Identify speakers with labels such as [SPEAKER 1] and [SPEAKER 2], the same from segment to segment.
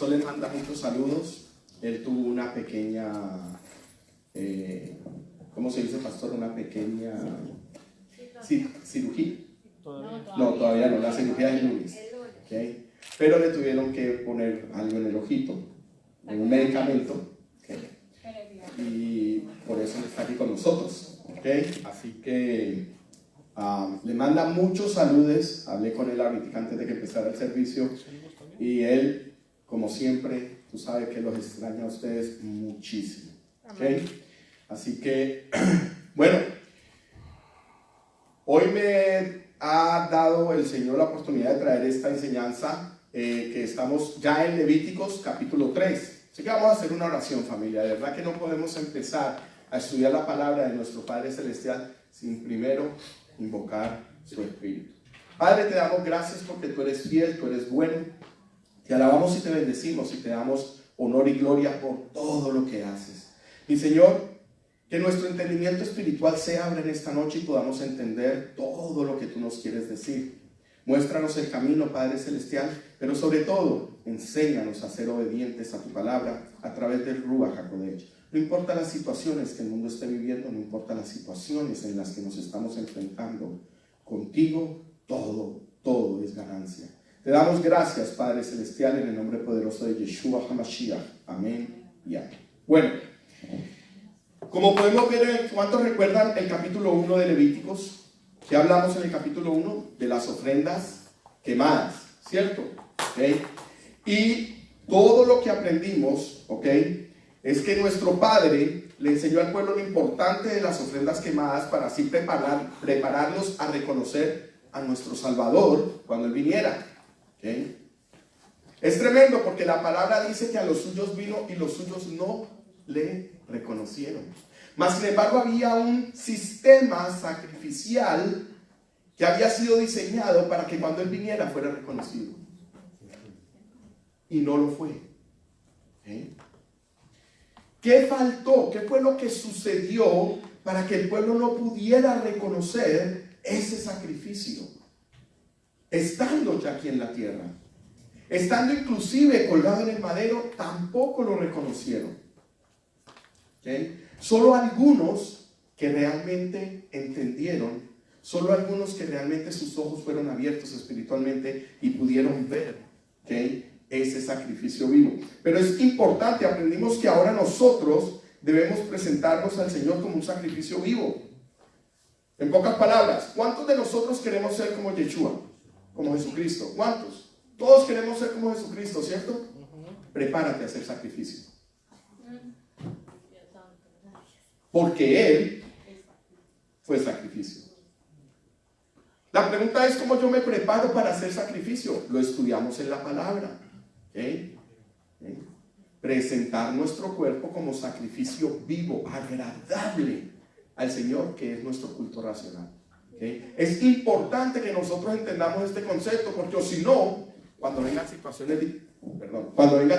[SPEAKER 1] pastor le manda muchos saludos. Él tuvo una pequeña, ¿cómo se dice, pastor? Una pequeña cirugía. No, todavía no, la cirugía es el lunes. ¿Okay? Pero le tuvieron que poner algo en el ojito, un medicamento. ¿Okay? Y por eso está aquí con nosotros. ¿Okay? Así que le manda muchos saludos. Hablé con él ahorita antes de que empezara el servicio. Y él, como siempre, tú sabes que los extraña a ustedes muchísimo. ¿Okay? Así que, bueno, hoy me ha dado el Señor la oportunidad de traer esta enseñanza que estamos ya en Levíticos capítulo 3. Así que vamos a hacer una oración, familia. De verdad que no podemos empezar a estudiar la palabra de nuestro Padre Celestial sin primero invocar su Espíritu. Padre, te damos gracias porque tú eres fiel, tú eres bueno. Te alabamos y te bendecimos y te damos honor y gloria por todo lo que haces. Mi Señor, que nuestro entendimiento espiritual se abra en esta noche y podamos entender todo lo que tú nos quieres decir. Muéstranos el camino, Padre Celestial, pero sobre todo, enséñanos a ser obedientes a tu palabra a través del Ruach HaKodesh. No importa las situaciones que el mundo esté viviendo, no importa las situaciones en las que nos estamos enfrentando, contigo todo es ganancia. Te damos gracias, Padre Celestial, en el nombre poderoso de Yeshua HaMashiach. Amén y amén. Bueno, como podemos ver, ¿cuántos recuerdan el capítulo 1 de Levíticos? Que hablamos en el capítulo 1 de las ofrendas quemadas, ¿cierto? ¿Okay? Y todo lo que aprendimos, ¿ok? Es que nuestro Padre le enseñó al pueblo lo importante de las ofrendas quemadas para así prepararlos a reconocer a nuestro Salvador cuando Él viniera. ¿Okay? Es tremendo porque la palabra dice que a los suyos vino y los suyos no le reconocieron. Mas sin embargo había un sistema sacrificial que había sido diseñado para que cuando Él viniera fuera reconocido. Y no lo fue. ¿Okay? ¿Qué faltó? ¿Qué fue lo que sucedió para que el pueblo no pudiera reconocer ese sacrificio? Estando ya aquí en la tierra, estando inclusive colgado en el madero, tampoco lo reconocieron. ¿Okay? Solo algunos que realmente entendieron, solo algunos que realmente sus ojos fueron abiertos espiritualmente y pudieron ver, ¿okay?, ese sacrificio vivo. Pero es importante, aprendimos que ahora nosotros debemos presentarnos al Señor como un sacrificio vivo. En pocas palabras, ¿cuántos de nosotros queremos ser como Yeshua? Como Jesucristo. ¿Cuántos? Todos queremos ser como Jesucristo, ¿cierto? Prepárate a hacer sacrificio. Porque Él fue sacrificio. La pregunta es ¿cómo yo me preparo para hacer sacrificio? Lo estudiamos en la palabra. ¿Okay? ¿Okay? Presentar nuestro cuerpo como sacrificio vivo, agradable al Señor, que es nuestro culto racional. ¿Okay? Es importante que nosotros entendamos este concepto, porque o si no, cuando vengan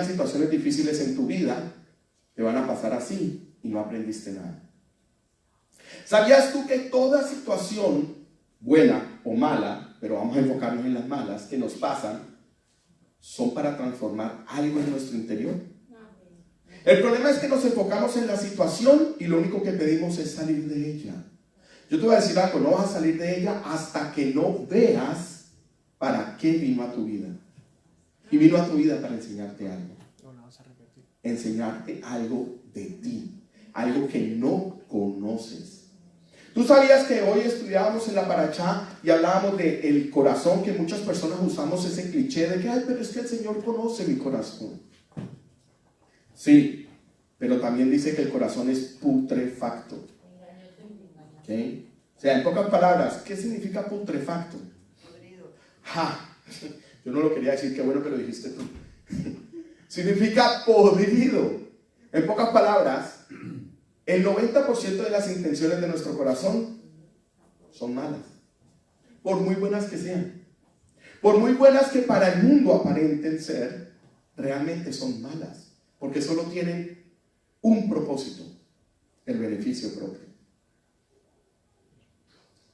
[SPEAKER 1] situaciones difíciles en tu vida, te van a pasar así y no aprendiste nada. ¿Sabías tú que toda situación, buena o mala, pero vamos a enfocarnos en las malas, que nos pasan, son para transformar algo en nuestro interior? El problema es que nos enfocamos en la situación y lo único que pedimos es salir de ella. Yo te voy a decir algo, no vas a salir de ella hasta que no veas para qué vino a tu vida. Y vino a tu vida para enseñarte algo. Enseñarte algo de ti, algo que no conoces. ¿Tú sabías que hoy estudiábamos en la Parashá y hablábamos del corazón, que muchas personas usamos ese cliché de que, ay, pero es que el Señor conoce mi corazón? Sí, pero también dice que el corazón es putrefacto. ¿Okay? O sea, en pocas palabras, ¿qué significa putrefacto? Podrido. ¡Ja! Yo no lo quería decir, qué bueno que lo dijiste tú. Significa podrido. En pocas palabras, el 90% de las intenciones de nuestro corazón son malas. Por muy buenas que sean. Por muy buenas que para el mundo aparenten ser, realmente son malas. Porque solo tienen un propósito: el beneficio propio.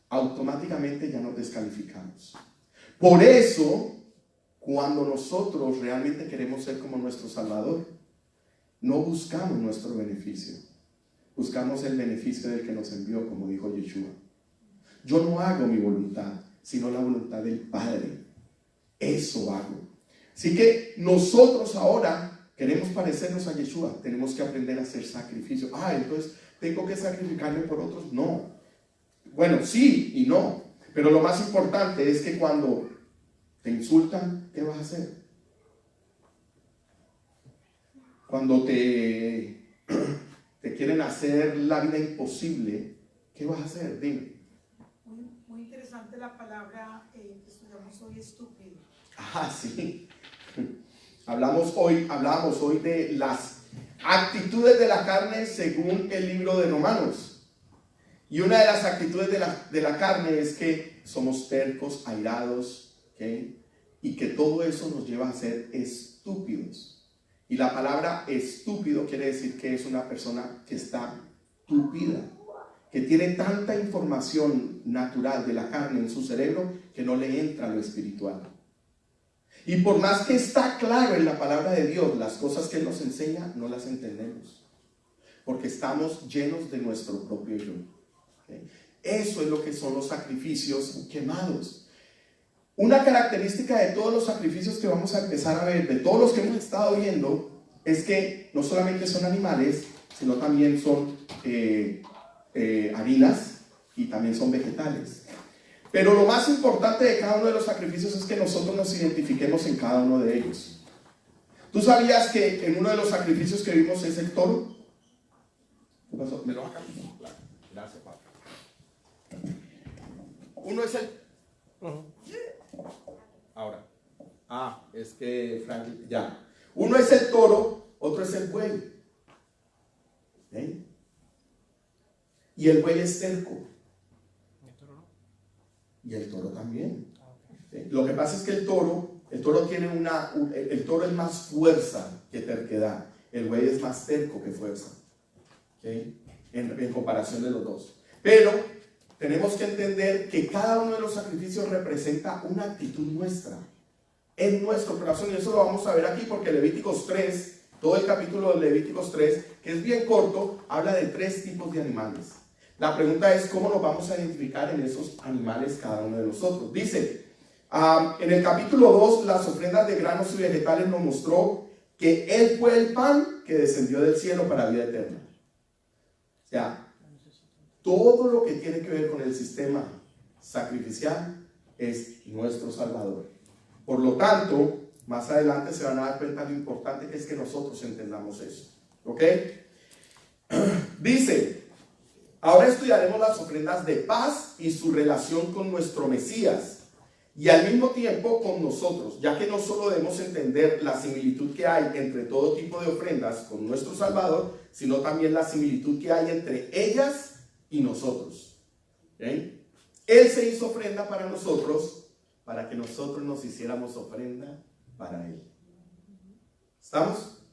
[SPEAKER 1] Automáticamente ya nos descalificamos. Por eso, cuando nosotros realmente queremos ser como nuestro Salvador, no buscamos nuestro beneficio, buscamos el beneficio del que nos envió, como dijo Yeshua. Yo no hago mi voluntad, sino la voluntad del Padre. Eso hago. Así que nosotros ahora queremos parecernos a Yeshua. Tenemos que aprender a hacer sacrificio. Entonces, ¿tengo que sacrificarme por otros? No. Bueno, sí y no. Pero lo más importante es que cuando te insultan, ¿qué vas a hacer? Cuando te quieren hacer la vida imposible, ¿qué vas a hacer? Dime.
[SPEAKER 2] Muy interesante la palabra que estudiamos hoy, estúpido.
[SPEAKER 1] Sí. Hablábamos hoy de las actitudes de la carne según el libro de Romanos. Y una de las actitudes de la carne es que somos tercos, airados, ¿okay? Y que todo eso nos lleva a ser estúpidos. Y la palabra estúpido quiere decir que es una persona que está tupida, que tiene tanta información natural de la carne en su cerebro que no le entra lo espiritual. Y por más que está claro en la palabra de Dios, las cosas que Él nos enseña no las entendemos, porque estamos llenos de nuestro propio yo. ¿Okay? Eso es lo que son los sacrificios quemados. Una característica de todos los sacrificios que vamos a empezar a ver, de todos los que hemos estado viendo, es que no solamente son animales, sino también son harinas y también son vegetales. Pero lo más importante de cada uno de los sacrificios es que nosotros nos identifiquemos en cada uno de ellos. ¿Tú sabías que en uno de los sacrificios que vimos es el toro? ¿Qué pasó? ¿Me lo va a cambiar? Gracias, papá. Uno es el... Ahora. Es que Franklin, ya. Uno es el toro, otro es el buey. ¿Eh? Y el buey es terco. Y el toro también. ¿Sí? Lo que pasa es que el toro tiene el toro es más fuerza que terquedad. El buey es más terco que fuerza. ¿Sí? En comparación de los dos. Pero tenemos que entender que cada uno de los sacrificios representa una actitud nuestra. En nuestro corazón. Y eso lo vamos a ver aquí porque Levíticos 3, todo el capítulo de Levíticos 3, que es bien corto, habla de 3 tipos de animales. La pregunta es cómo nos vamos a identificar en esos animales cada uno de nosotros. Dice, en el capítulo 2, las ofrendas de granos y vegetales nos mostró que Él fue el pan que descendió del cielo para vida eterna. O sea, todo lo que tiene que ver con el sistema sacrificial es nuestro Salvador. Por lo tanto, más adelante se van a dar cuenta de lo importante que es que nosotros entendamos eso. ¿Ok? Dice, ahora estudiaremos las ofrendas de paz y su relación con nuestro Mesías y al mismo tiempo con nosotros, ya que no solo debemos entender la similitud que hay entre todo tipo de ofrendas con nuestro Salvador, sino también la similitud que hay entre ellas y nosotros. ¿Okay? Él se hizo ofrenda para nosotros, para que nosotros nos hiciéramos ofrenda para Él. ¿Estamos?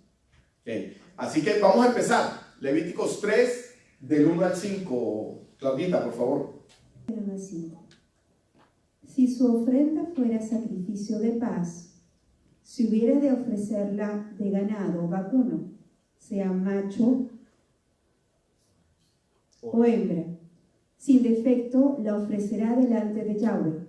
[SPEAKER 1] Okay. Así que vamos a empezar. Levíticos 3, del 1 al 5. Claudita, por favor.
[SPEAKER 3] Si su ofrenda fuera sacrificio de paz, si hubiera de ofrecerla de ganado vacuno, sea macho o hembra, sin defecto la ofrecerá delante de Yahweh.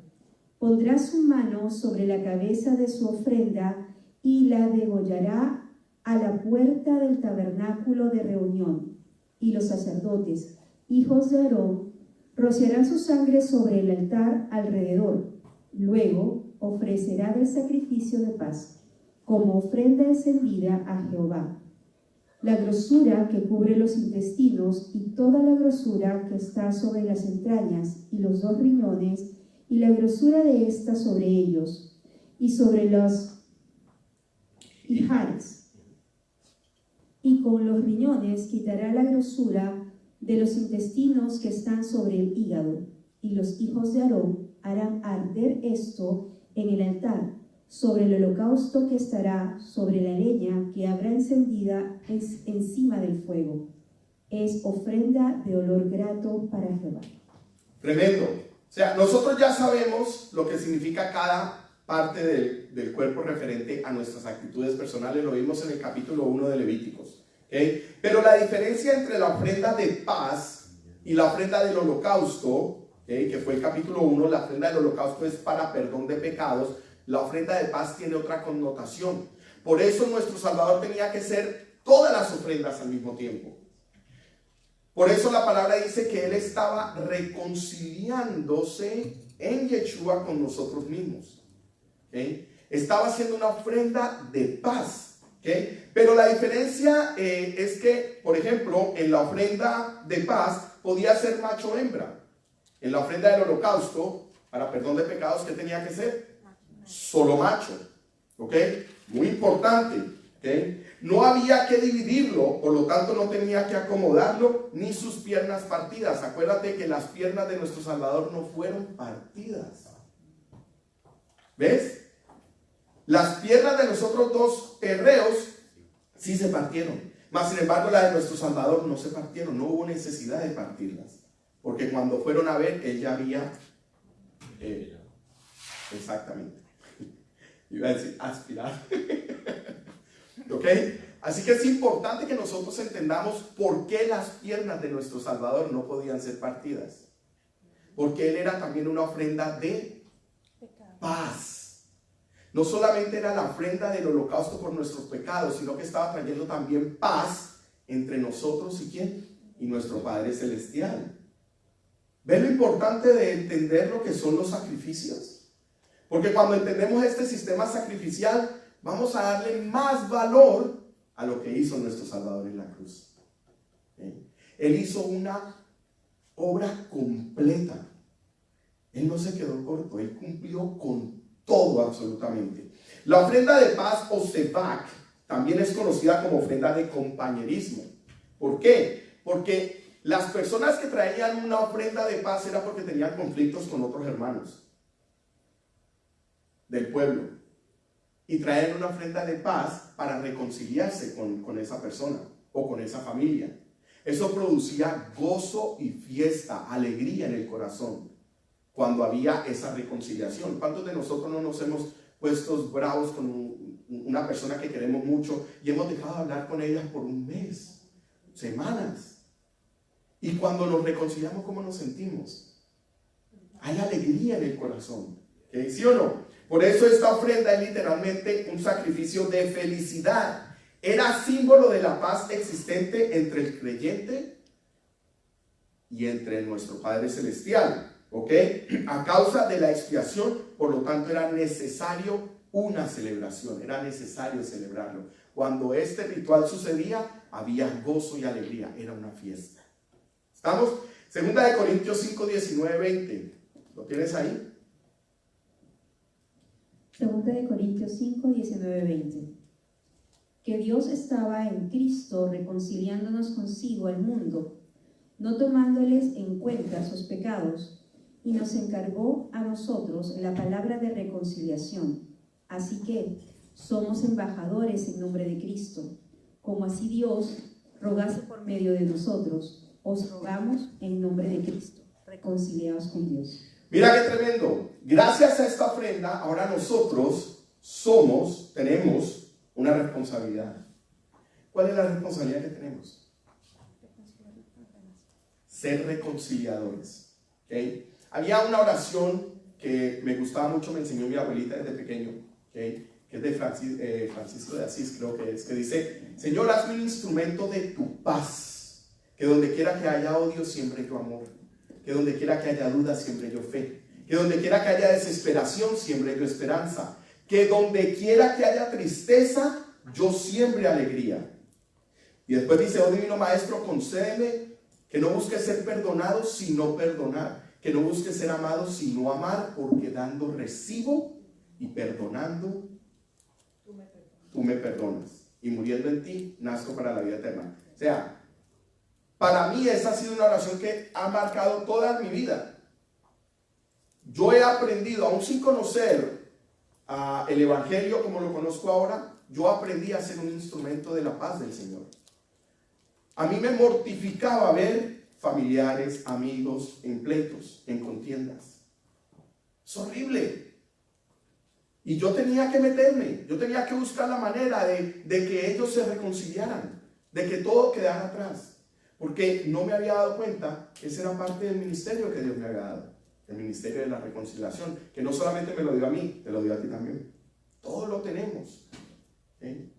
[SPEAKER 3] Pondrá su mano sobre la cabeza de su ofrenda y la degollará a la puerta del tabernáculo de reunión. Y los sacerdotes, hijos de Aarón, rociarán su sangre sobre el altar alrededor. Luego ofrecerá del sacrificio de paz, como ofrenda encendida a Jehová. La grosura que cubre los intestinos y toda la grosura que está sobre las entrañas y los 2 riñones y la grosura de ésta sobre ellos y sobre los ijares. Y con los riñones quitará la grosura de los intestinos que están sobre el hígado, y los hijos de Aarón harán arder esto en el altar, sobre el holocausto que estará sobre la leña que habrá encendida encima del fuego. Es ofrenda de olor grato para Jehová.
[SPEAKER 1] Tremendo. O sea, nosotros ya sabemos lo que significa cada parte del cuerpo referente a nuestras actitudes personales. Lo vimos en el capítulo 1 de Levíticos. ¿Okay? Pero la diferencia entre la ofrenda de paz y la ofrenda del holocausto, ¿okay?, que fue el capítulo 1, la ofrenda del holocausto es para perdón de pecados. La ofrenda de paz tiene otra connotación. Por eso nuestro Salvador tenía que ser todas las ofrendas al mismo tiempo. Por eso la palabra dice que Él estaba reconciliándose en Yeshua con nosotros mismos. ¿Okay? Estaba haciendo una ofrenda de paz. ¿Okay? Pero la diferencia es que, por ejemplo, en la ofrenda de paz podía ser macho o hembra. En la ofrenda del holocausto, para perdón de pecados, ¿qué tenía que ser? Solo macho. ¿Ok? Muy importante. ¿Ok? No había que dividirlo, por lo tanto no tenía que acomodarlo, ni sus piernas partidas. Acuérdate que las piernas de nuestro Salvador no fueron partidas. ¿Ves? Las piernas de los otros dos hebreos sí se partieron. Mas sin embargo las de nuestro Salvador no se partieron. No hubo necesidad de partirlas. Porque cuando fueron a ver, Él ya había... exactamente. Iba a decir aspirar. ¿Ok? Así que es importante que nosotros entendamos por qué las piernas de nuestro Salvador no podían ser partidas. Porque Él era también una ofrenda de paz. No solamente era la ofrenda del holocausto por nuestros pecados, sino que estaba trayendo también paz entre nosotros y ¿quién? Y nuestro Padre Celestial. ¿Ven lo importante de entender lo que son los sacrificios? Porque cuando entendemos este sistema sacrificial, vamos a darle más valor a lo que hizo nuestro Salvador en la cruz. Él hizo una obra completa. Él no se quedó corto, Él cumplió con todo absolutamente. La ofrenda de paz o sebak también es conocida como ofrenda de compañerismo. ¿Por qué? Porque las personas que traían una ofrenda de paz era porque tenían conflictos con otros hermanos del pueblo. Y traen una ofrenda de paz para reconciliarse con esa persona o con esa familia. Eso producía gozo y fiesta, alegría en el corazón cuando había esa reconciliación. ¿Cuántos de nosotros no nos hemos puesto bravos con una persona que queremos mucho y hemos dejado de hablar con ella por un mes, semanas? Y cuando nos reconciliamos, ¿cómo nos sentimos? Hay alegría en el corazón. ¿Okay? ¿Sí o no? Por eso esta ofrenda es literalmente un sacrificio de felicidad. Era símbolo de la paz existente entre el creyente y entre nuestro Padre Celestial. ¿Ok? A causa de la expiación, por lo tanto, era necesario una celebración. Era necesario celebrarlo. Cuando este ritual sucedía, había gozo y alegría. Era una fiesta. ¿Estamos? 2 Corintios 5, 19, 20. ¿Lo tienes ahí?
[SPEAKER 3] 2 Corintios 5, 19, 20. Que Dios estaba en Cristo reconciliándonos consigo al mundo, no tomándoles en cuenta sus pecados, y nos encargó a nosotros la palabra de reconciliación. Así que somos embajadores en nombre de Cristo, como así Dios rogase por medio de nosotros. Os rogamos en nombre de Cristo, reconciliados con Dios.
[SPEAKER 1] Mira qué tremendo. Gracias a esta ofrenda, ahora nosotros tenemos una responsabilidad. ¿Cuál es la responsabilidad que tenemos? Ser reconciliadores. ¿Okay? Había una oración que me gustaba mucho, me enseñó mi abuelita desde pequeño, ¿okay? Que es de Francisco de Asís, creo que es, que dice: Señor, hazme un instrumento de tu paz, que donde quiera que haya odio, siempre tu amor, que donde quiera que haya duda, siempre yo fe, que donde quiera que haya desesperación, siempre yo esperanza, que donde quiera que haya tristeza, yo siembre alegría. Y después dice: oh divino maestro, concédeme que no busque ser perdonado, sino perdonar, que no busque ser amado, sino amar, porque dando recibo y perdonando, tú me perdonas, y muriendo en ti, nazco para la vida eterna. O sea, para mí esa ha sido una oración que ha marcado toda mi vida. Yo he aprendido, aún sin conocer el Evangelio como lo conozco ahora, yo aprendí a ser un instrumento de la paz del Señor. A mí me mortificaba ver familiares, amigos en pleitos, en contiendas. Es horrible. Y yo tenía que meterme, yo tenía que buscar la manera de que ellos se reconciliaran, de que todo quedara atrás. Porque no me había dado cuenta que esa era parte del ministerio que Dios me había dado. El ministerio de la reconciliación, que no solamente me lo dio a mí, te lo dio a ti también. Todos lo tenemos. ¿Sí?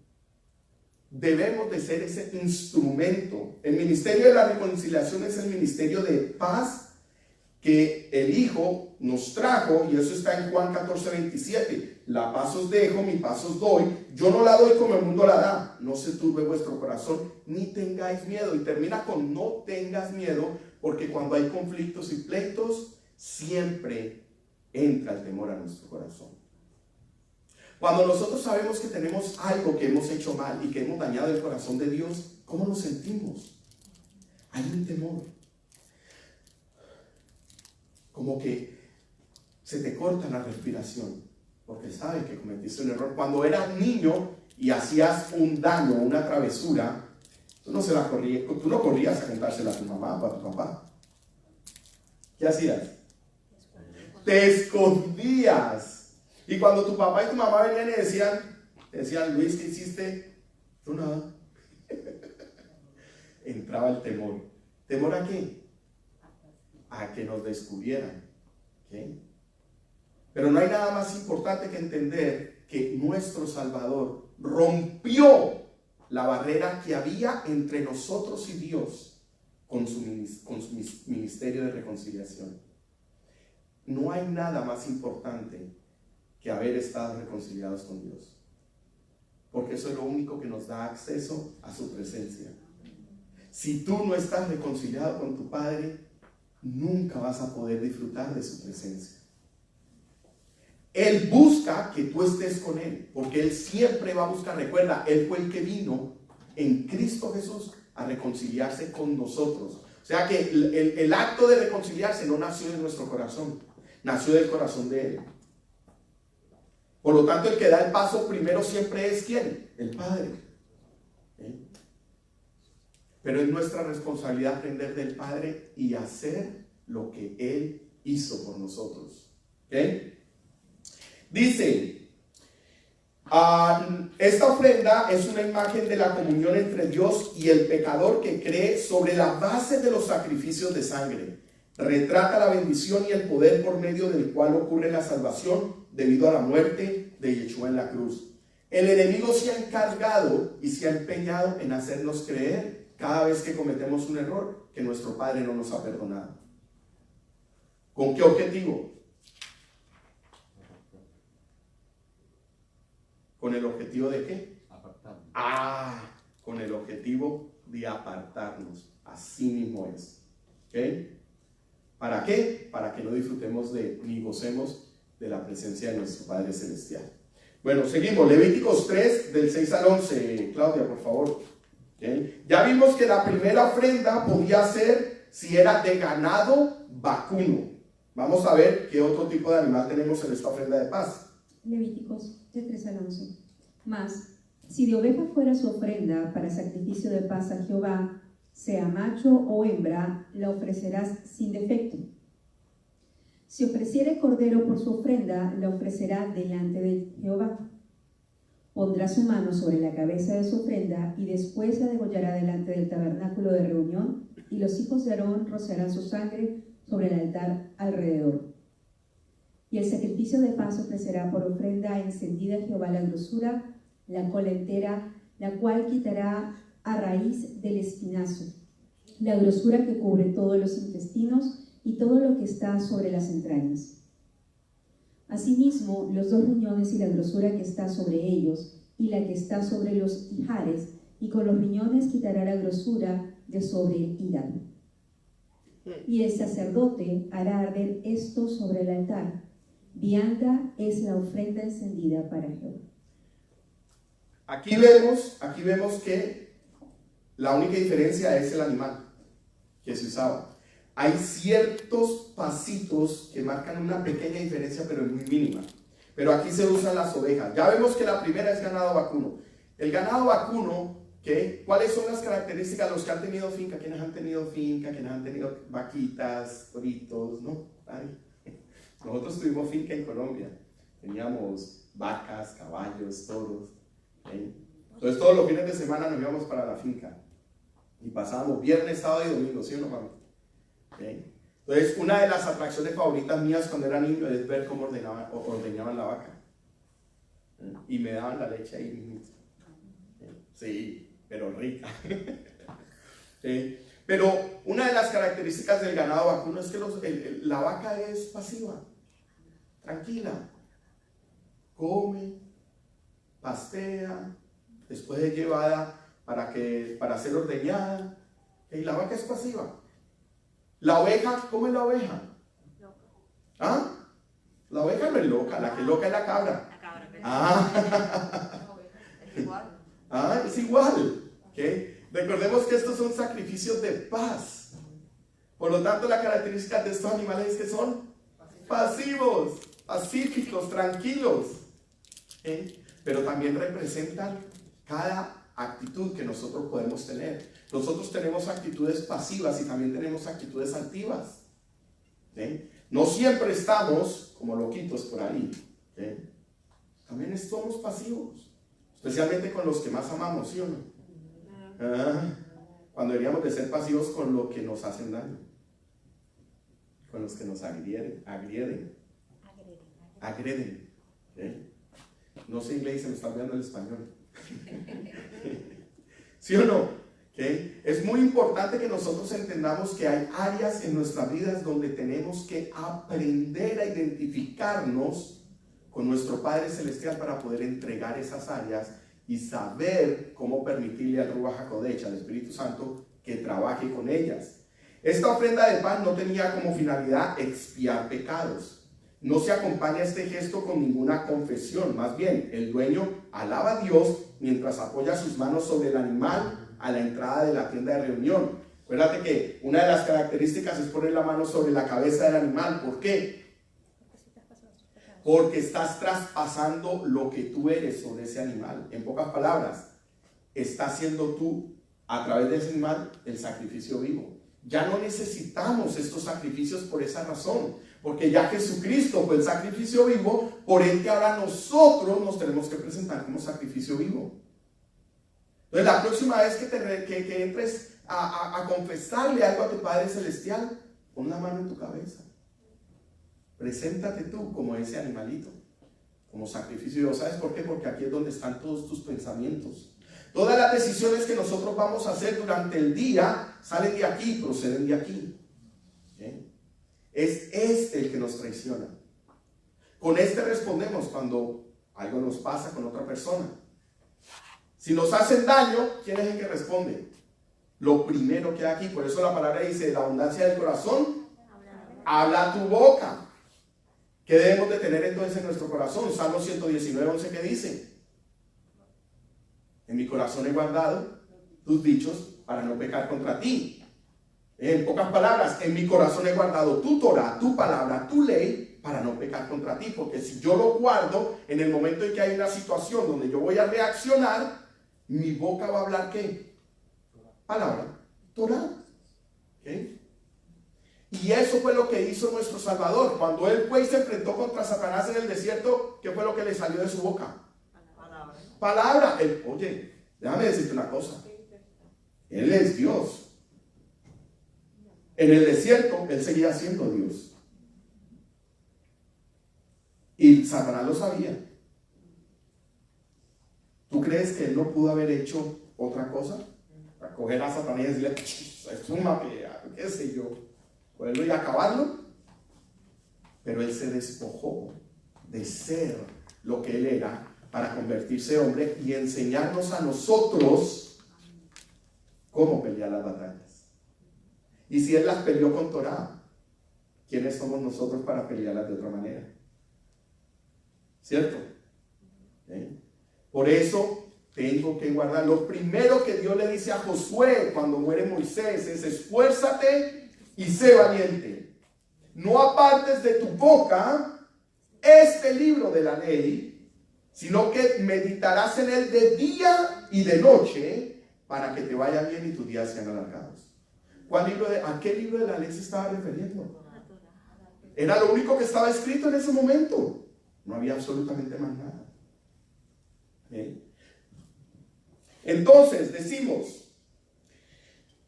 [SPEAKER 1] Debemos de ser ese instrumento. El ministerio de la reconciliación es el ministerio de paz que el Hijo nos trajo, y eso está en Juan 14:27. La paz os dejo, mi paz os doy. Yo no la doy como el mundo la da. No se turbe vuestro corazón, ni tengáis miedo. Y termina con no tengas miedo, porque cuando hay conflictos y pleitos, siempre entra el temor a nuestro corazón. Cuando nosotros sabemos que tenemos algo que hemos hecho mal y que hemos dañado el corazón de Dios, ¿cómo nos sentimos? Hay un temor. Como que se te corta la respiración, porque sabes que cometiste un error. Cuando eras niño y hacías un daño, una travesura, tú no corrías a contársela a tu mamá o a tu papá. ¿Qué hacías? Te escondías. Y cuando tu papá y tu mamá venían y decían, Luis, ¿qué hiciste? Tú nada. Entraba el temor. ¿Temor a qué? A que nos descubrieran. ¿Okay? Pero no hay nada más importante que entender que nuestro Salvador rompió la barrera que había entre nosotros y Dios con su ministerio de reconciliación. No hay nada más importante que haber estado reconciliados con Dios, porque eso es lo único que nos da acceso a su presencia. Si tú no estás reconciliado con tu Padre, nunca vas a poder disfrutar de su presencia. Él busca que tú estés con Él, porque Él siempre va a buscar. Recuerda, Él fue el que vino en Cristo Jesús a reconciliarse con nosotros. O sea que el acto de reconciliarse no nació de nuestro corazón, nació del corazón de Él. Por lo tanto, el que da el paso primero siempre es ¿quién? El Padre. ¿Sí? Pero es nuestra responsabilidad aprender del Padre y hacer lo que Él hizo por nosotros. ¿Okay? Dice, esta ofrenda es una imagen de la comunión entre Dios y el pecador que cree sobre la base de los sacrificios de sangre. Retrata la bendición y el poder por medio del cual ocurre la salvación debido a la muerte de Yeshua en la cruz. El enemigo se ha encargado y se ha empeñado en hacernos creer cada vez que cometemos un error que nuestro Padre no nos ha perdonado. ¿Con qué objetivo? ¿Con el objetivo de qué? Apartarnos. Con el objetivo de apartarnos. Así mismo es. ¿Ok? ¿Para qué? Para que no disfrutemos ni gocemos de la presencia de nuestro Padre Celestial. Bueno, seguimos. Levíticos 3, del 6 al 11. Claudia, por favor. ¿Okay? Ya vimos que la primera ofrenda podía ser si era de ganado vacuno. Vamos a ver qué otro tipo de animal tenemos en esta ofrenda de paz.
[SPEAKER 3] Levíticos de 3 al 11. Mas, si de oveja fuera su ofrenda para sacrificio de paz a Jehová, sea macho o hembra, la ofrecerás sin defecto. Si ofreciere cordero por su ofrenda, la ofrecerá delante de Jehová. Pondrá su mano sobre la cabeza de su ofrenda y después la degollará delante del tabernáculo de reunión, y los hijos de Aarón rociarán su sangre sobre el altar alrededor. Y el sacrificio de paz ofrecerá por ofrenda encendida a Jehová la grosura, la cola entera, la cual quitará a raíz del espinazo, la grosura que cubre todos los intestinos y todo lo que está sobre las entrañas. Asimismo, los 2 riñones y la grosura que está sobre ellos, y la que está sobre los ijares, y con los riñones quitará la grosura de sobre el hígado. Y el sacerdote hará arder esto sobre el altar. Vianda es la ofrenda encendida para Jehová.
[SPEAKER 1] Aquí vemos que la única diferencia es el animal que se usaba. Hay ciertos pasitos que marcan una pequeña diferencia, pero es muy mínima. Pero aquí se usan las ovejas. Ya vemos que la primera es ganado vacuno. El ganado vacuno, ¿qué? ¿Cuáles son las características? Los que han tenido finca, ¿quiénes han tenido finca? ¿Quiénes han tenido vaquitas, toritos? ¿No? Ay. Nosotros tuvimos finca en Colombia. Teníamos vacas, caballos, toros. Entonces todos los fines de semana nos íbamos para la finca y pasábamos viernes, sábado y domingo, ¿sí o no, mami? Entonces una de las atracciones favoritas mías cuando era niño es ver cómo ordeñaban la vaca. Y me daban la leche ahí mismo. Sí, pero rica. Pero una de las características del ganado vacuno es que la vaca es pasiva, tranquila, come, pastea, después es llevada para ser ordeñada, y la vaca es pasiva. La oveja, ¿cómo es la oveja? ¿Ah? La oveja no es loca, la que es loca es la cabra.
[SPEAKER 4] Es igual.
[SPEAKER 1] Es igual. Recordemos que estos son sacrificios de paz. Por lo tanto, la característica de estos animales es que son pasivos, pacíficos, tranquilos. Pero también representan cada actitud que nosotros podemos tener. Nosotros tenemos actitudes pasivas y también tenemos actitudes activas. No siempre estamos como loquitos por ahí. También somos pasivos, especialmente con los que más amamos, ¿sí o no? Cuando deberíamos de ser pasivos con lo que nos hacen daño, con los que nos agreden. No sé inglés, se me está olvidando el español. ¿Sí o no? Es muy importante que nosotros entendamos que hay áreas en nuestras vidas donde tenemos que aprender a identificarnos con nuestro Padre Celestial para poder entregar esas áreas y saber cómo permitirle al Ruach HaKodesh, al Espíritu Santo, que trabaje con ellas. Esta ofrenda de paz no tenía como finalidad expiar pecados. No se acompaña este gesto con ninguna confesión. Más bien, el dueño alaba a Dios mientras apoya sus manos sobre el animal a la entrada de la tienda de reunión. Acuérdate que una de las características es poner la mano sobre la cabeza del animal. ¿Por qué? Porque estás traspasando lo que tú eres sobre ese animal. En pocas palabras, estás haciendo tú, a través de ese animal, el sacrificio vivo. Ya no necesitamos estos sacrificios por esa razón, porque ya Jesucristo fue el sacrificio vivo, por ende ahora nosotros nos tenemos que presentar como sacrificio vivo. Entonces la próxima vez que entres a confesarle algo a tu Padre Celestial, pon la mano en tu cabeza. Preséntate tú como ese animalito, como sacrificio. ¿Sabes por qué? Porque aquí es donde están todos tus pensamientos. Todas las decisiones que nosotros vamos a hacer durante el día salen de aquí, proceden de aquí. Es este el que nos traiciona. Con este respondemos cuando algo nos pasa con otra persona. Si nos hacen daño, ¿quién es el que responde? Lo primero que hay aquí. Por eso la palabra dice, la abundancia del corazón, habla tu boca. ¿Qué debemos de tener entonces en nuestro corazón? Salmo 119:11, ¿qué dice? En mi corazón he guardado tus dichos para no pecar contra ti. En pocas palabras, en mi corazón he guardado tu Torah, tu palabra, tu ley, para no pecar contra ti. Porque si yo lo guardo, en el momento en que hay una situación donde yo voy a reaccionar, mi boca va a hablar ¿qué? Palabra, Torah. Y eso fue lo que hizo nuestro Salvador. Cuando él fue y se enfrentó contra Satanás en el desierto, ¿qué fue lo que le salió de su boca? Palabra. Oye, déjame decirte una cosa. Él es Dios. En el desierto, él seguía siendo Dios. Y Satanás lo sabía. ¿Tú crees que él no pudo haber hecho otra cosa? A coger a Satanás y decirle, es un mapea, qué sé yo. Poderlo y acabarlo. Pero él se despojó de ser lo que él era para convertirse en hombre y enseñarnos a nosotros cómo pelear las batallas. Y si él las peleó con Torah, ¿quiénes somos nosotros para pelearlas de otra manera? ¿Cierto? Por eso tengo que guardar. Lo primero que Dios le dice a Josué cuando muere Moisés es: esfuérzate y sé valiente. No apartes de tu boca este libro de la ley, sino que meditarás en él de día y de noche para que te vaya bien y tus días sean alargados. ¿A qué libro de la ley se estaba refiriendo? Era lo único que estaba escrito en ese momento. No había absolutamente más nada. ¿Okay? Entonces, decimos,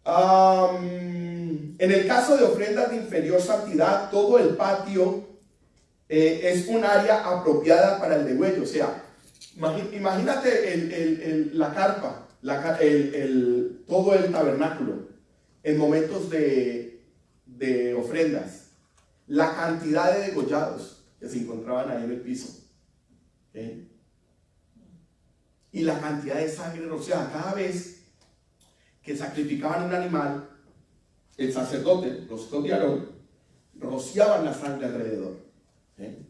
[SPEAKER 1] en el caso de ofrendas de inferior santidad, todo el patio es un área apropiada para el degüello. O sea, imagínate la carpa, todo el tabernáculo, en momentos de ofrendas, la cantidad de degollados que se encontraban ahí en el piso. ¿Okay? Y la cantidad de sangre rociada. Cada vez que sacrificaban un animal, el sacerdote, los hijos de Aarón, rociaban la sangre alrededor. ¿Okay?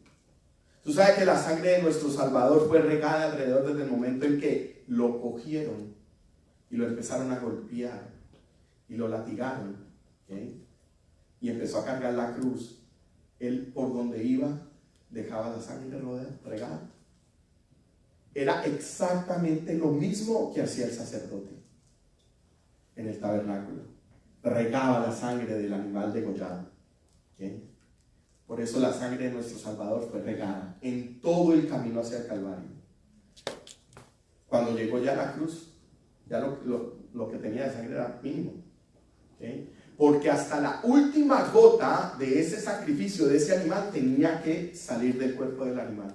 [SPEAKER 1] Tú sabes que la sangre de nuestro Salvador fue regada alrededor desde el momento en que lo cogieron y lo empezaron a golpear y lo latigaron. ¿Okay? Y empezó a cargar la cruz. Él, por donde iba, dejaba la sangre regada. Era exactamente lo mismo que hacía el sacerdote en el tabernáculo. Regaba la sangre del animal degollado. ¿Okay? Por eso la sangre de nuestro Salvador fue regada en todo el camino hacia el Calvario. Cuando llegó ya a la cruz, ya lo que tenía de sangre era mínimo. ¿Okay? Porque hasta la última gota de ese sacrificio, de ese animal, tenía que salir del cuerpo del animal.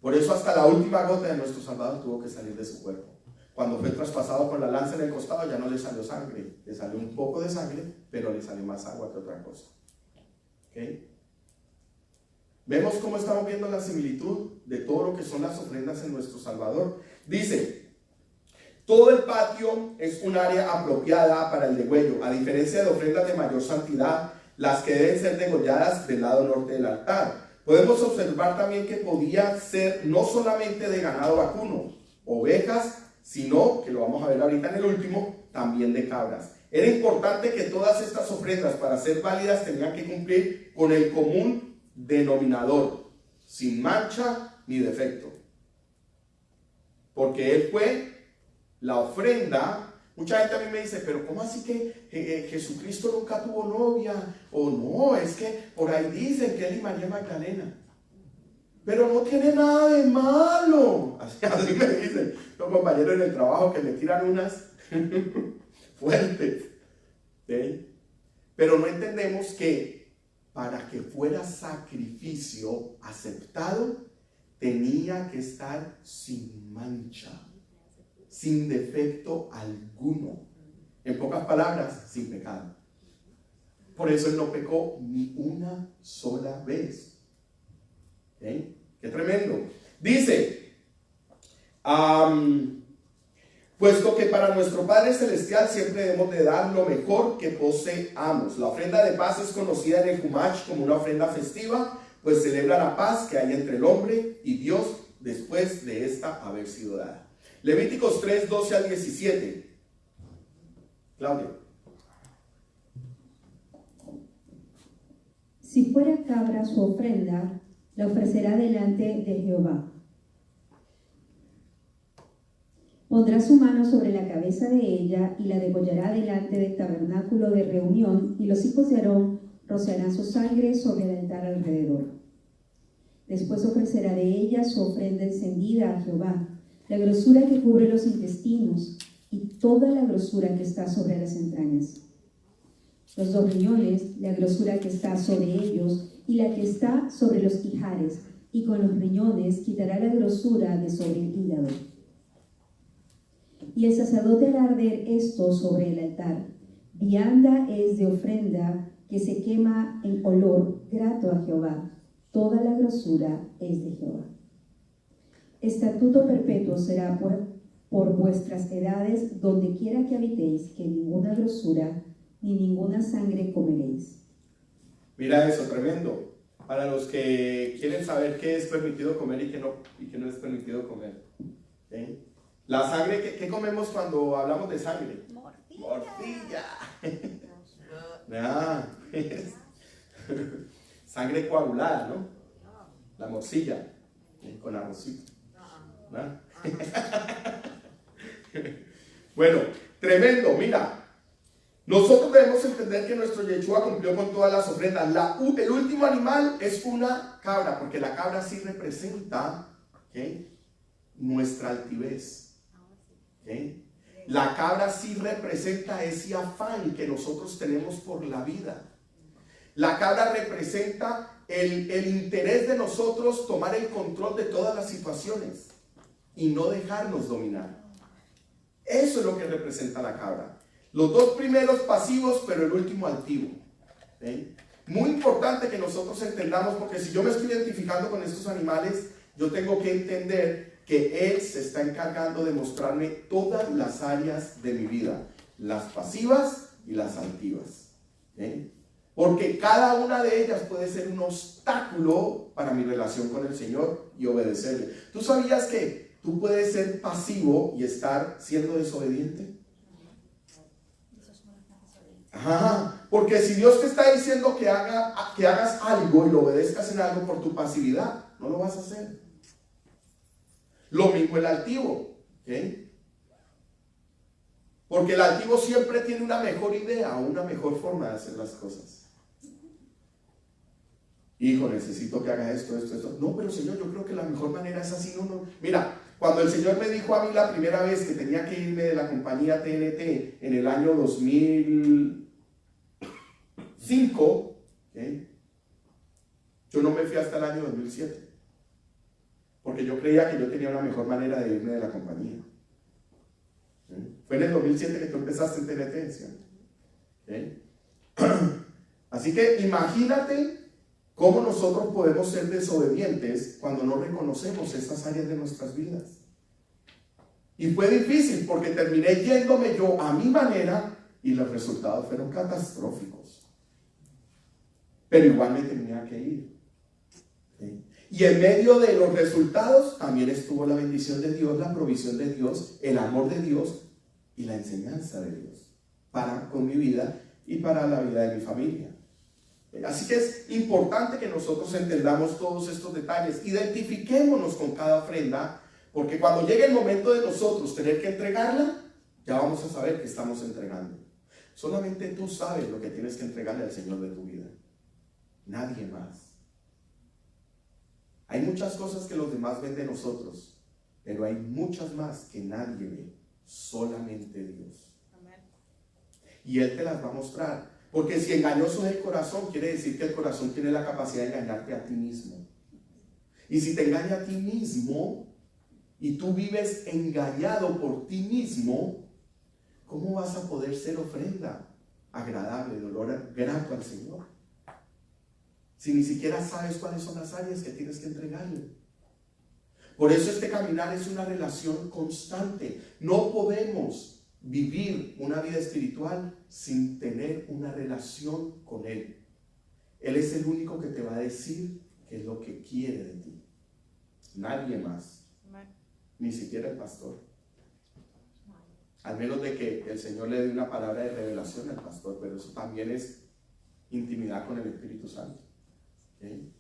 [SPEAKER 1] Por eso hasta la última gota de nuestro Salvador tuvo que salir de su cuerpo. Cuando fue traspasado con la lanza en el costado, ya no le salió sangre. Le salió un poco de sangre, pero le salió más agua que otra cosa. ¿Okay? Vemos cómo estamos viendo la similitud de todo lo que son las ofrendas en nuestro Salvador. Dice, todo el patio es un área apropiada para el degüello, a diferencia de ofrendas de mayor santidad, las que deben ser degolladas del lado norte del altar. Podemos observar también que podía ser no solamente de ganado vacuno, ovejas, sino, que lo vamos a ver ahorita en el último, también de cabras. Era importante que todas estas ofrendas, para ser válidas, tenían que cumplir con el común denominador, sin mancha ni defecto. Porque él fue la ofrenda. Mucha gente a mí me dice, pero ¿cómo así que Jesucristo nunca tuvo novia? O no, es que por ahí dicen que él y María Magdalena. Pero no tiene nada de malo. Así me dicen los compañeros en el trabajo que me tiran unas fuertes. ¿Sí? Pero no entendemos que para que fuera sacrificio aceptado, tenía que estar sin mancha, sin defecto alguno. En pocas palabras, sin pecado. Por eso él no pecó ni una sola vez. ¿Okay? ¡Qué tremendo! Dice, puesto que para nuestro Padre Celestial siempre debemos de dar lo mejor que poseamos. La ofrenda de paz es conocida en el Chumash como una ofrenda festiva, pues celebra la paz que hay entre el hombre y Dios después de esta haber sido dada. Levíticos 3, 12 al 17. Claudia.
[SPEAKER 3] Si fuera cabra su ofrenda, la ofrecerá delante de Jehová. Pondrá su mano sobre la cabeza de ella y la degollará delante del tabernáculo de reunión, y los hijos de Aarón rociarán su sangre sobre el altar alrededor. Después ofrecerá de ella su ofrenda encendida a Jehová, la grosura que cubre los intestinos y toda la grosura que está sobre las entrañas. Los 2 riñones, la grosura que está sobre ellos y la que está sobre los ijares, y con los riñones quitará la grosura de sobre el hígado. Y el sacerdote hará arder esto sobre el altar. Vianda es de ofrenda que se quema en olor grato a Jehová. Toda la grosura es de Jehová. Estatuto perpetuo será por vuestras edades, donde quiera que habitéis, que ninguna grosura ni ninguna sangre comeréis.
[SPEAKER 1] Mira eso, tremendo. Para los que quieren saber qué es permitido comer y qué no es permitido comer. ¿Sí? La sangre, ¿qué comemos cuando hablamos de sangre? Morcilla. Sangre coagulada, ¿no? La morcilla, con arrocito. ¿No? Bueno, tremendo, mira. Nosotros debemos entender que nuestro Yeshua cumplió con todas las ofrendas. El último animal es una cabra, porque la cabra sí representa, ¿okay?, nuestra altivez. ¿Okay? La cabra sí representa ese afán que nosotros tenemos por la vida. La cabra representa el interés de nosotros tomar el control de todas las situaciones y no dejarnos dominar. Eso es lo que representa la cabra. Los dos primeros pasivos, pero el último altivo. ¿Okay? Muy importante que nosotros entendamos, porque si yo me estoy identificando con estos animales, yo tengo que entender que Él se está encargando de mostrarme todas las áreas de mi vida, las pasivas y las altivas. ¿Okay? Porque cada una de ellas puede ser un obstáculo para mi relación con el Señor y obedecerle. ¿Tú sabías que tú puedes ser pasivo y estar siendo desobediente? Ajá, porque si Dios te está diciendo que hagas algo y lo obedezcas en algo por tu pasividad, no lo vas a hacer. Lo mismo el altivo, ¿okay? Porque el altivo siempre tiene una mejor idea o una mejor forma de hacer las cosas. Hijo, necesito que haga esto. No, pero Señor, yo creo que la mejor manera es así. No. Mira, cuando el Señor me dijo a mí la primera vez que tenía que irme de la compañía TNT en el año 2005, ¿okay?, yo no me fui hasta el año 2007. Porque yo creía que yo tenía una mejor manera de irme de la compañía. ¿Sí? Fue en el 2007 que tú empezaste en TNT, ¿sí? ¿Sí? Así que imagínate cómo nosotros podemos ser desobedientes cuando no reconocemos estas áreas de nuestras vidas. Y fue difícil porque terminé yéndome yo a mi manera y los resultados fueron catastróficos. Pero igual me tenía que ir. ¿Sí? Y en medio de los resultados también estuvo la bendición de Dios, la provisión de Dios, el amor de Dios y la enseñanza de Dios con mi vida y para la vida de mi familia. Así que es importante que nosotros entendamos todos estos detalles, identifiquémonos con cada ofrenda, porque cuando llegue el momento de nosotros tener que entregarla, ya vamos a saber que estamos entregando. Solamente tú sabes lo que tienes que entregarle al Señor de tu vida, nadie más. Hay muchas cosas que los demás ven de nosotros, pero hay muchas más que nadie ve, solamente Dios. Amén. Y Él te las va a mostrar, porque si engañoso es el corazón, quiere decir que el corazón tiene la capacidad de engañarte a ti mismo. Y si te engaña a ti mismo, y tú vives engañado por ti mismo, ¿cómo vas a poder ser ofrenda agradable, dolor grato al Señor? Si ni siquiera sabes cuáles son las áreas que tienes que entregarle. Por eso este caminar es una relación constante. No podemos vivir una vida espiritual sin tener una relación con Él. Él es el único que te va a decir qué es lo que quiere de ti. Nadie más. Ni siquiera el pastor. Al menos de que el Señor le dé una palabra de revelación al pastor, pero eso también es intimidad con el Espíritu Santo. ¿Okay?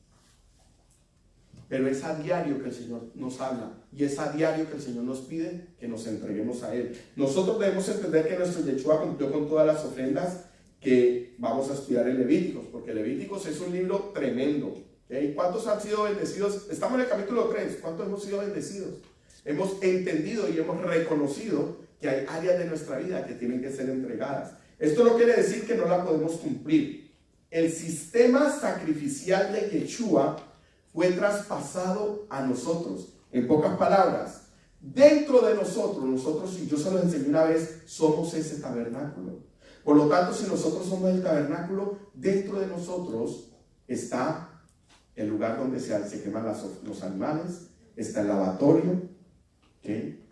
[SPEAKER 1] Pero es a diario que el Señor nos habla y es a diario que el Señor nos pide que nos entreguemos a Él. Nosotros debemos entender que nuestro Yeshua cumplió con todas las ofrendas que vamos a estudiar en Levíticos, porque Levíticos es un libro tremendo. ¿Okay? ¿Cuántos han sido bendecidos? Estamos en el capítulo 3. ¿Cuántos hemos sido bendecidos? Hemos entendido y hemos reconocido que hay áreas de nuestra vida que tienen que ser entregadas. Esto no quiere decir que no la podemos cumplir. El sistema sacrificial de Yeshua fue traspasado a nosotros. En pocas palabras, dentro de nosotros, y yo se lo enseñé una vez, somos ese tabernáculo. Por lo tanto, si nosotros somos el tabernáculo, dentro de nosotros está el lugar donde se queman los animales, está el lavatorio, ¿okay?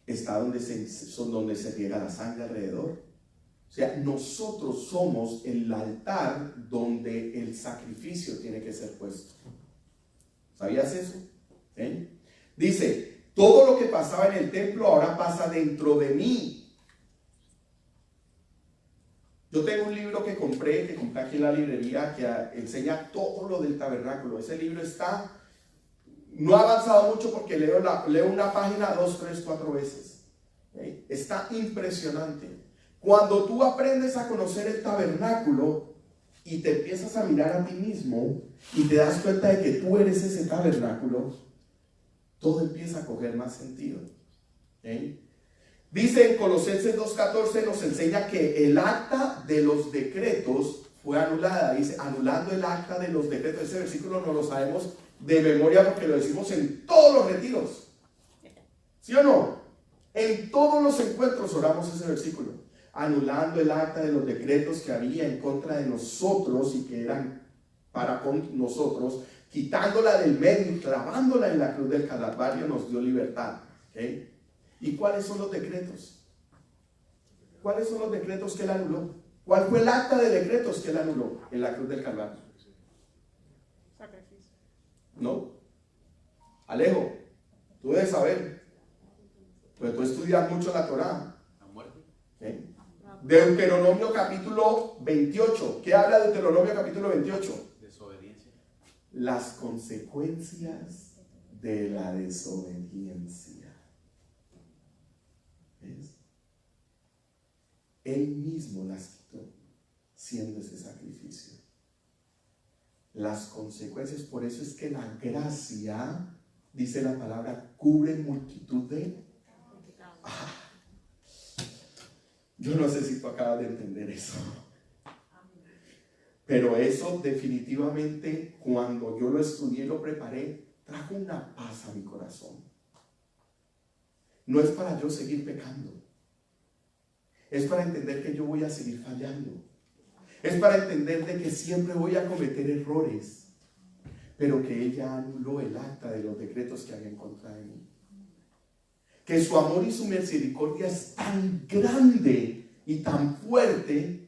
[SPEAKER 1] Está donde se riega la sangre alrededor. O sea, nosotros somos el altar donde el sacrificio tiene que ser puesto. ¿Sabías eso? ¿Sí? Dice, todo lo que pasaba en el templo ahora pasa dentro de mí. Yo tengo un libro que compré aquí en la librería que enseña todo lo del tabernáculo. Ese libro no ha avanzado mucho porque leo una página 2, 3, 4 veces. ¿Sí? está impresionante. Cuando tú aprendes a conocer el tabernáculo y te empiezas a mirar a ti mismo y te das cuenta de que tú eres ese tabernáculo, todo empieza a coger más sentido. ¿Okay? Dice en Colosenses 2:14, nos enseña que el acta de los decretos fue anulada. Dice, anulando el acta de los decretos. Ese versículo no lo sabemos de memoria porque lo decimos en todos los retiros. ¿Sí o no? En todos los encuentros oramos ese versículo. Anulando el acta de los decretos que había en contra de nosotros y que eran para con nosotros, quitándola del medio y clavándola en la cruz del Calvario, nos dio libertad. ¿Okay? ¿Y cuáles son los decretos? ¿Cuáles son los decretos que él anuló? ¿Cuál fue el acta de decretos que él anuló en la cruz del Calvario?
[SPEAKER 2] Sacrificio.
[SPEAKER 1] ¿No? Alejo, tú debes saber. Pues tú estudias mucho la Torá. ¿Okay? Deuteronomio capítulo 28. ¿Qué habla Deuteronomio capítulo 28?
[SPEAKER 4] Desobediencia.
[SPEAKER 1] Las consecuencias de la desobediencia. ¿Ves? Él mismo las quitó siendo ese sacrificio. Las consecuencias, por eso es que la gracia, dice la palabra, cubre multitud de... Yo no sé si tú acabas de entender eso. Pero eso definitivamente, cuando yo lo estudié y lo preparé, trajo una paz a mi corazón. No es para yo seguir pecando. Es para entender que yo voy a seguir fallando. Es para entender de que siempre voy a cometer errores. Pero que ella anuló el acta de los decretos que había en contra de mí. Que su amor y su misericordia es tan grande y tan fuerte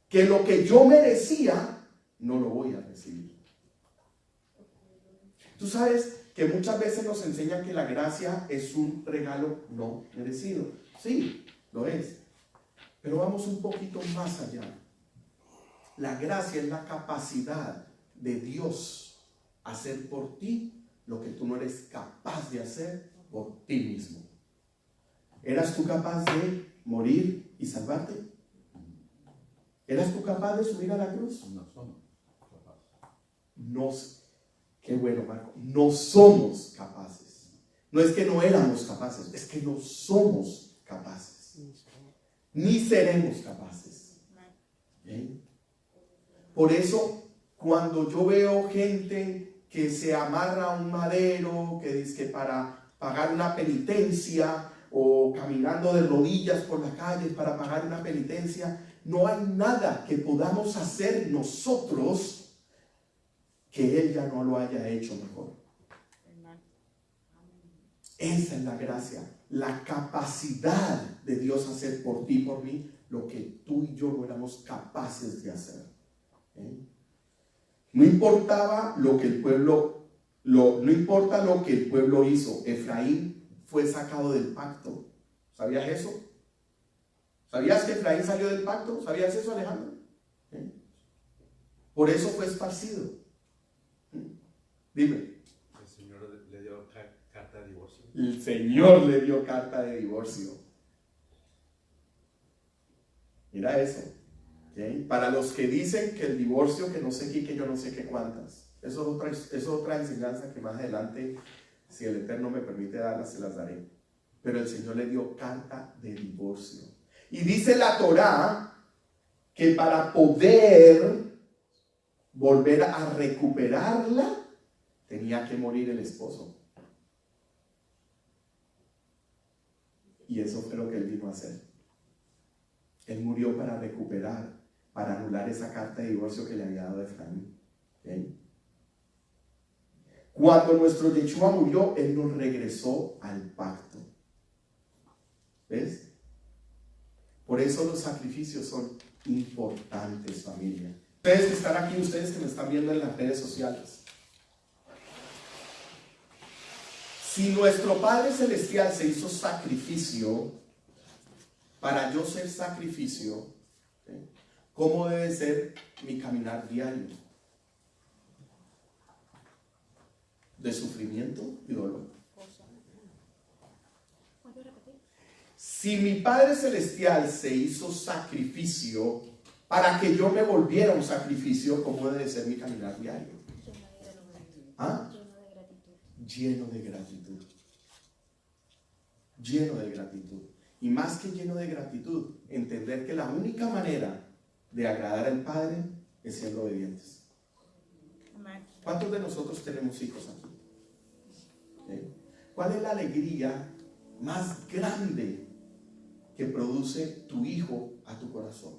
[SPEAKER 1] que lo que yo merecía no lo voy a recibir. Tú sabes que muchas veces nos enseñan que la gracia es un regalo no merecido. Sí, lo es. Pero vamos un poquito más allá. La gracia es la capacidad de Dios hacer por ti lo que tú no eres capaz de hacer por ti mismo. ¿Eras tú capaz de morir y salvarte? ¿Eras tú capaz de subir a la cruz?
[SPEAKER 4] No somos capaces.
[SPEAKER 1] No, qué bueno, Marco. No somos capaces. No es que no éramos capaces, es que no somos capaces. Ni seremos capaces. ¿Bien? Por eso, cuando yo veo gente que se amarra a un madero, que dice que para pagar una penitencia, o caminando de rodillas por la calle para pagar una penitencia, no hay nada que podamos hacer nosotros que Él ya no lo haya hecho mejor. Esa es la gracia, la capacidad de Dios hacer por ti y por mí lo que tú y yo no éramos capaces de hacer. No importaba lo que el pueblo, no importa lo que el pueblo hizo. Efraín fue sacado del pacto. ¿Sabías eso? ¿Sabías que Efraín salió del pacto? ¿Sabías eso, Alejandro? Por eso fue esparcido. Dime.
[SPEAKER 4] El Señor le dio carta de divorcio.
[SPEAKER 1] El Señor le dio carta de divorcio. Mira eso. ¿Okay? Para los que dicen que el divorcio, que no sé qué, que yo no sé qué cuántas. Eso es otra enseñanza que más adelante, si el Eterno me permite darlas, se las daré. Pero el Señor le dio carta de divorcio. Y dice la Torá que para poder volver a recuperarla, tenía que morir el esposo. Y eso fue lo que él vino a hacer. Él murió para recuperar, para anular esa carta de divorcio que le había dado Efraín. ¿Okay? Cuando nuestro Yeshua murió, Él nos regresó al pacto. ¿Ves? Por eso los sacrificios son importantes, familia. Ustedes que están aquí, ustedes que me están viendo en las redes sociales. Si nuestro Padre Celestial se hizo sacrificio para yo ser sacrificio, ¿sí? ¿Cómo debe ser mi caminar diario? De sufrimiento y dolor. Si mi Padre Celestial se hizo sacrificio para que yo me volviera un sacrificio, ¿cómo debe ser mi caminar diario? ¿Ah? Lleno de gratitud. Lleno de gratitud. Y más que lleno de gratitud, entender que la única manera de agradar al Padre es siendo obedientes. ¿Cuántos de nosotros tenemos hijos aquí? ¿Sí? ¿Cuál es la alegría más grande que produce tu hijo a tu corazón?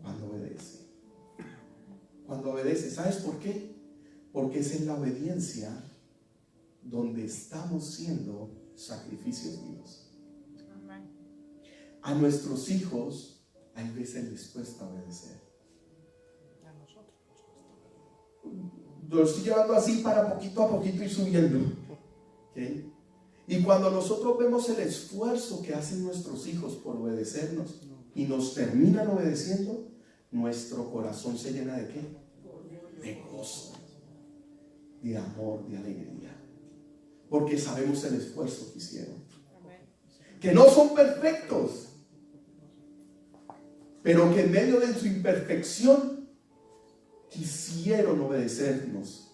[SPEAKER 1] Cuando obedece. Cuando obedece. ¿Sabes por qué? Porque es en la obediencia donde estamos siendo sacrificios vivos. A nuestros hijos hay veces les cuesta obedecer. Lo estoy llevando así para poquito a poquito ir subiendo. ¿Okay? Y cuando nosotros vemos el esfuerzo que hacen nuestros hijos por obedecernos y nos terminan obedeciendo, nuestro corazón se llena ¿de qué? De gozo, de amor, de alegría. Porque sabemos el esfuerzo que hicieron. Que no son perfectos, pero que en medio de su imperfección quisieron obedecernos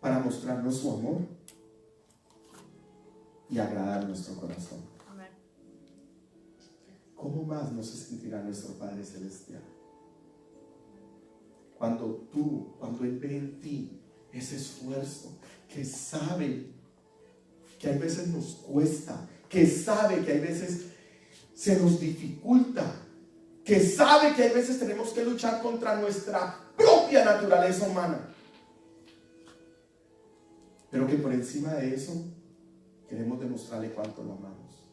[SPEAKER 1] para mostrarnos su amor y agradar nuestro corazón. ¿Cómo más no se sentirá nuestro Padre Celestial? Cuando Él ve en ti ese esfuerzo, que sabe que hay veces nos cuesta, que sabe que hay veces se nos dificulta, que sabe que hay veces tenemos que luchar contra nuestra propia naturaleza humana, pero que por encima de eso queremos demostrarle cuánto lo amamos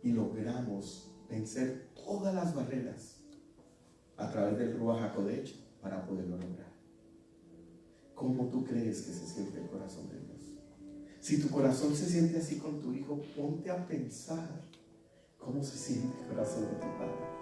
[SPEAKER 1] y logramos vencer todas las barreras a través del Ruach HaKodesh para poderlo lograr. ¿Cómo tú crees que se siente el corazón de Dios? Si tu corazón se siente así con tu hijo, ponte a pensar cómo se siente el corazón de tu Padre.